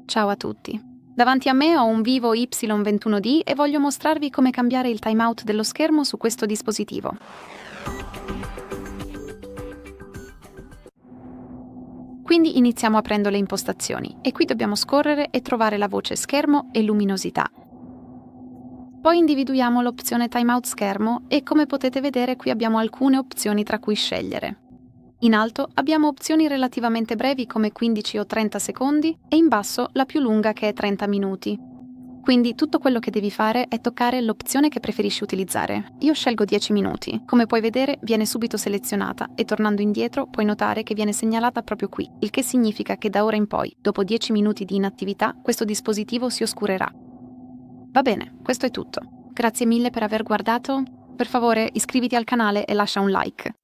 Ciao a tutti. Davanti a me ho un VIVO Y21D e voglio mostrarvi come cambiare il timeout dello schermo su questo dispositivo. Quindi iniziamo aprendo le impostazioni e qui dobbiamo scorrere e trovare la voce schermo e luminosità. Poi individuiamo l'opzione timeout schermo e come potete vedere qui abbiamo alcune opzioni tra cui scegliere. In alto abbiamo opzioni relativamente brevi come 15 o 30 secondi e in basso la più lunga che è 30 minuti. Quindi tutto quello che devi fare è toccare l'opzione che preferisci utilizzare. Io scelgo 10 minuti. Come puoi vedere viene subito selezionata e tornando indietro puoi notare che viene segnalata proprio qui, il che significa che da ora in poi, dopo 10 minuti di inattività, questo dispositivo si oscurerà. Va bene, questo è tutto. Grazie mille per aver guardato. Per favore iscriviti al canale e lascia un like.